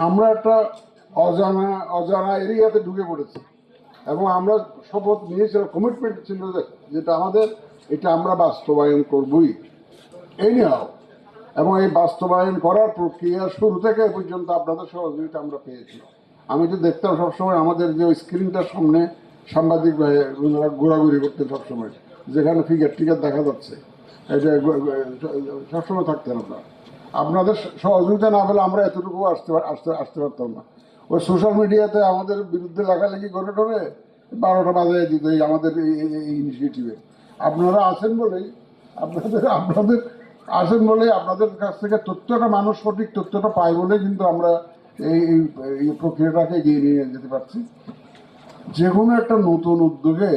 আমরা একটা অজানা অজানা এরিয়াতে ঢুকে পড়েছি এবং আমরা শপথ নিয়েছিলাম, কমিটমেন্ট ছিল যেটা আমাদের, এটা আমরা বাস্তবায়ন করবই এই নিয়েও। এবং এই বাস্তবায়ন করার প্রক্রিয়া শুরু থেকে পর্যন্ত আপনাদের সহযোগিতা আমরা পেয়েছি। আমি তো দেখতাম সবসময় আমাদের যে ওই স্ক্রিনটার সামনে সাংবাদিক ভাই ঘোরাঘুরি করতেন সবসময়, যেখানে ফিগার টিগার দেখা যাচ্ছে, এটা সবসময় থাকতেন আপনারা। আপনাদের সহযোগিতা না পেলে আমরা এতটুকু আসতে পারতাম না। ওই সোশ্যাল মিডিয়াতে আমাদের বিরুদ্ধে লেখালেখি করে 12টা বাজায় দিত এই আমাদের এই ইনিশিয়েটিভে। আপনারা আছেন বলেই, আপনাদের আছেন বলেই, আপনাদের কাছ থেকে তথ্যটা, মানুষ সঠিক তথ্যটা পায় বলে কিন্তু আমরা এই প্রক্রিয়াটাকে এগিয়ে নিয়ে যেতে পারছি। যে কোনো একটা নতুন উদ্যোগে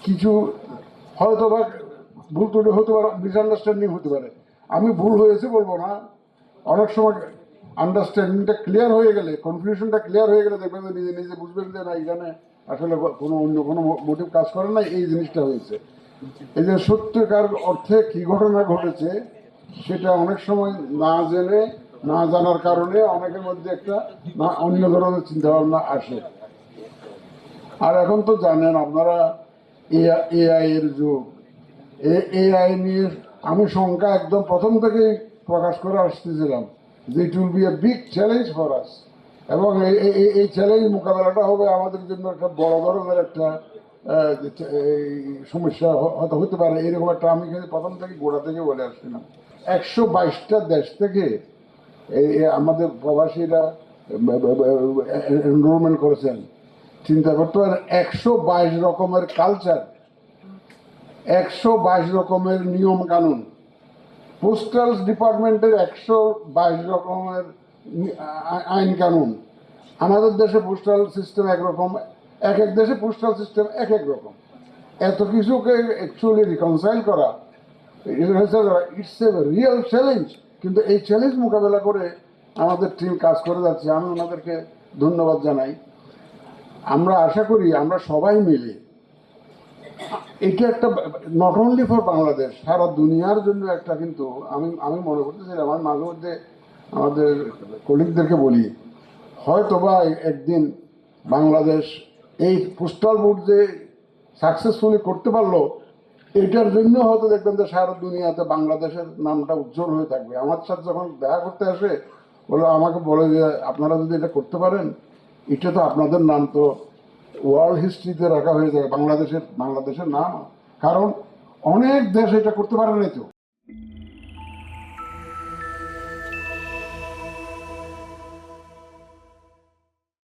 কিছু হয়তো বা ভুল ত্রুটি হতে পারে, মিসআন্ডারস্ট্যান্ডিং হতে পারে। আমি ভুল হয়েছে বলবো না, অনেক সময় আন্ডারস্ট্যান্ডিংটা ক্লিয়ার হয়ে গেলে, কনফিউশনটা ক্লিয়ার হয়ে গেলে দেখবেন যে নিজে নিজে বুঝবেন যে না, এখানে আসলে কোনো অন্য কোনো মোটিভ কাজ করে না, এই জিনিসটা হয়েছে। এই যে সত্যিকার অর্থে কী ঘটনা ঘটেছে সেটা অনেক সময় না জেনে, না জানার কারণে অনেকের মধ্যে একটা অন্য ধরনের চিন্তাভাবনা আসে। আর এখন তো জানেন আপনারা এআই এর যুগ। এআই নিয়ে আমি শঙ্কা একদম প্রথম থেকেই প্রকাশ করে আসতেছিলাম যে it will B a big challenge for us, এবং এই চ্যালেঞ্জ মোকাবেলাটা হবে আমাদের জন্য একটা বড় ধরনের একটা সমস্যা হতে পারে, এরকম একটা আমি কিন্তু প্রথম থেকে গোড়া থেকে বলে আসছিলাম। 122টা দেশ থেকে আমাদের প্রবাসীরা এনরোলমেন্ট করেছেন। চিন্তা করতে পারেন, 122 রকমের কালচার, 122 রকমের নিয়ম কানুন, পোস্টাল ডিপার্টমেন্টের 122 রকমের আইন কানুন। আমাদের দেশে পোস্টাল সিস্টেম একরকম, এক এক দেশে পোস্টাল সিস্টেম এক এক রকম। এত কিছুকে অ্যাকচুয়ালি রিকনসাইল করা, ইটস এ রিয়েল চ্যালেঞ্জ। কিন্তু এই চ্যালেঞ্জ মোকাবেলা করে আমাদের টিম কাজ করে যাচ্ছে, আমি ওনাদেরকে ধন্যবাদ জানাই। আমরা আশা করি আমরা সবাই মিলে, এটা একটা নট অনলি ফর বাংলাদেশ, সারা দুনিয়ার জন্য একটা, কিন্তু আমি মনে করতেছিলাম, আমার মাঝে মধ্যে আমাদের কলিগদেরকে বলি, হয়তো বা একদিন বাংলাদেশ এই পোস্টাল বোর্ড যে সাকসেসফুলি করতে পারলো, এটার জন্য হয়তো দেখবেন যে সারা দুনিয়াতে বাংলাদেশের নামটা উজ্জ্বল হয়ে থাকবে। আমার সাথে যখন দেখা করতে আসে আমাকে বলে যে আপনারা যদি এটা করতে পারেন, এটা তো আপনাদের নাম তো ওয়ার্ল্ড হিস্ট্রিতে রাখা হয়ে যাবে, বাংলাদেশের নাম। কারণ অনেক দেশ এটা করতে পারে নাই তো,